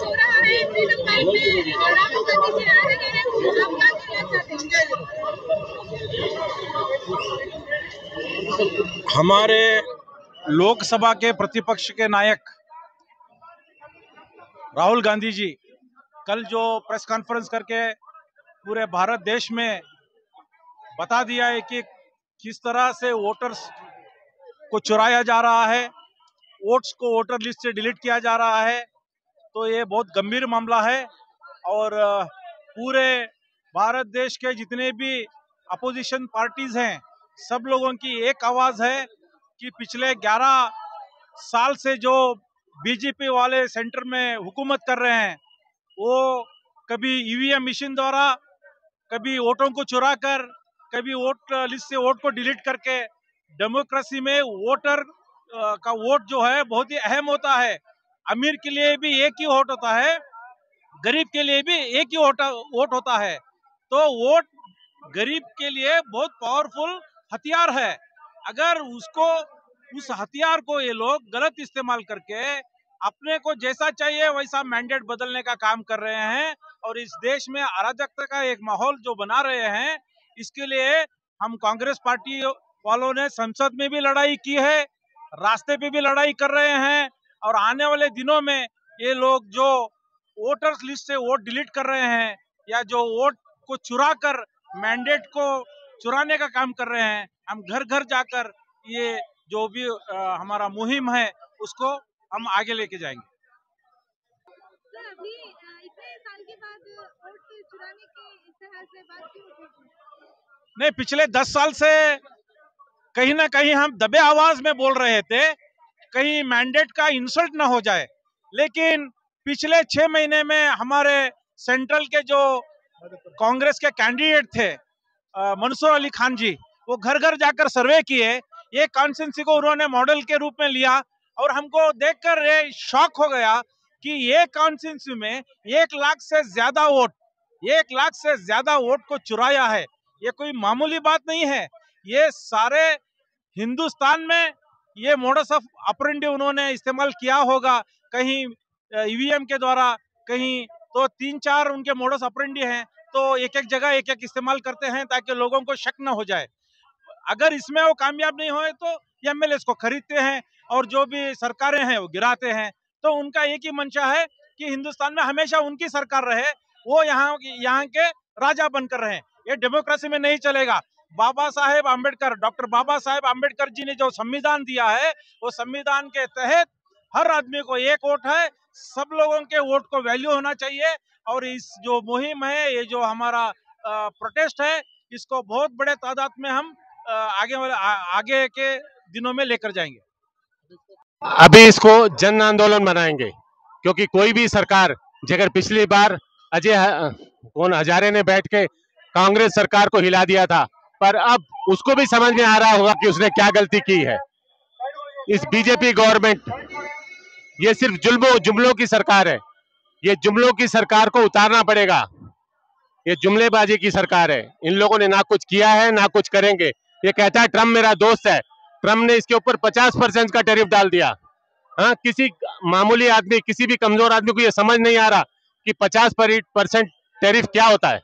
हो रहा है फ्रीडम फाइट में राहुल गांधी जी आ रहे हैं, आप क्या कहना चाहते हैं? हमारे लोकसभा के प्रतिपक्ष के नायक राहुल गांधी जी कल जो प्रेस कॉन्फ्रेंस करके पूरे भारत देश में बता दिया है कि किस तरह से वोटर्स को चुराया जा रहा है, वोट्स को वोटर लिस्ट से डिलीट किया जा रहा है, तो ये बहुत गंभीर मामला है। और पूरे भारत देश के जितने भी अपोजिशन पार्टीज हैं, सब लोगों की एक आवाज है कि पिछले 11 साल से जो बीजेपी वाले सेंटर में हुकूमत कर रहे हैं, वो कभी ईवीएम मशीन द्वारा, कभी वोटों को चुरा कर, कभी वोट लिस्ट से वोट को डिलीट करके, डेमोक्रेसी में वोटर का वोट जो है बहुत ही अहम होता है। अमीर के लिए भी एक ही वोट होता है, गरीब के लिए भी एक ही वोट होता है। तो वोट गरीब के लिए बहुत पावरफुल हथियार है। अगर उस हथियार को ये लोग गलत इस्तेमाल करके अपने को जैसा चाहिए वैसा मैंडेट बदलने का काम कर रहे हैं और इस देश में अराजकता का एक माहौल जो बना रहे हैं, इसके लिए हम कांग्रेस पार्टी वालों ने संसद में भी लड़ाई की है, रास्ते पे भी लड़ाई कर रहे हैं। और आने वाले दिनों में ये लोग जो वोटर्स लिस्ट से वोट डिलीट कर रहे हैं या जो वोट को चुरा कर मैंडेट को चुराने का काम कर रहे हैं, हम घर घर जाकर ये जो भी हमारा मुहिम है उसको हम आगे लेके जाएंगे। सर, अभी इतने साल के बाद वोट चुराने के इस तरह से बात क्यों उठी? नहीं, पिछले 10 साल से कहीं ना कहीं हम दबे आवाज में बोल रहे थे, कहीं मैंडेट का इंसल्ट ना हो जाए। लेकिन पिछले 6 महीने में हमारे सेंट्रल के जो कांग्रेस के कैंडिडेट थे मंसूर अली खान जी, वो घर घर जाकर सर्वे किए। ये कॉन्स्टिट्यूंसी को उन्होंने मॉडल के रूप में लिया और हमको देखकर ये शॉक हो गया कि ये कॉन्स्टिट्यूंसी में 1 लाख से ज्यादा वोट को चुराया है। ये कोई मामूली बात नहीं है। ये सारे हिंदुस्तान में ये मोडस ऑफ ऑपरेंडी उन्होंने इस्तेमाल किया होगा, कहीं ईवीएम के द्वारा, कहीं तो 3-4 उनके मोडस ऑपरेंडी हैं, तो एक जगह एक इस्तेमाल करते हैं ताकि लोगों को शक न हो जाए। अगर इसमें वो कामयाब नहीं होए तो एमएलए को खरीदते हैं और जो भी सरकारें हैं वो गिराते हैं। तो उनका एक ही मंशा है कि हिंदुस्तान में हमेशा उनकी सरकार रहे, वो यहाँ के राजा बनकर रहे। ये डेमोक्रेसी में नहीं चलेगा। डॉक्टर बाबा साहेब आम्बेडकर जी ने जो संविधान दिया है, वो संविधान के तहत हर आदमी को एक वोट है, सब लोगों के वोट को वैल्यू होना चाहिए। और इस जो मुहिम है, ये जो हमारा प्रोटेस्ट है, इसको बहुत बड़े तादाद में हम आगे के दिनों में लेकर जाएंगे। अभी इसको जन आंदोलन बनाएंगे, क्योंकि कोई भी सरकार, जगह पिछली बार हजारे ने बैठ के कांग्रेस सरकार को हिला दिया था, पर अब उसको भी समझ में आ रहा होगा कि उसने क्या गलती की है। इस बीजेपी गवर्नमेंट, ये सिर्फ जुमलों की सरकार है। ये जुमलों की सरकार को उतारना पड़ेगा। ये जुमलेबाजी की सरकार है। इन लोगों ने ना कुछ किया है ना कुछ करेंगे। ये कहता है ट्रम्प मेरा दोस्त है, ट्रम्प ने इसके ऊपर 50% का टैरिफ डाल दिया। हाँ, किसी मामूली आदमी, किसी भी कमजोर आदमी को ये समझ नहीं आ रहा कि 50% टैरिफ क्या होता है।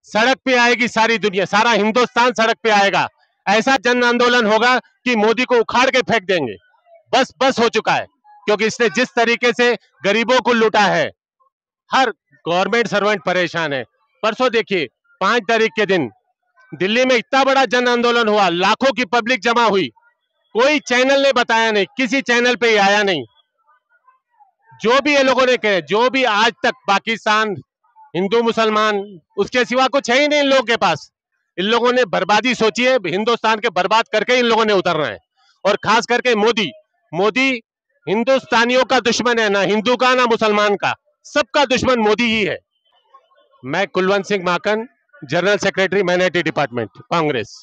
सड़क पे आएगी सारी दुनिया, सारा हिंदुस्तान सड़क पे आएगा। ऐसा जन आंदोलन होगा कि मोदी को उखाड़ के फेंक देंगे। बस हो चुका है, क्योंकि इसने जिस तरीके से गरीबों को लूटा है, हर गवर्नमेंट सर्वेंट परेशान है। परसों देखिए 5 तारीख के दिन दिल्ली में इतना बड़ा जन आंदोलन हुआ, लाखों की पब्लिक जमा हुई, कोई चैनल ने बताया नहीं, किसी चैनल पे ही आया नहीं। जो भी ये लोगों ने कहे, जो भी आज तक पाकिस्तान, हिंदू मुसलमान, उसके सिवा कुछ है ही नहीं इन लोगों के पास। इन लोगों ने बर्बादी सोची है, हिंदुस्तान के बर्बाद करके इन लोगों ने उतरना है। और खास करके मोदी हिंदुस्तानियों का दुश्मन है, ना हिंदू का ना मुसलमान का, सबका दुश्मन मोदी ही है। मैं Kulwant Singh Makan, general secretary minority department, Congress.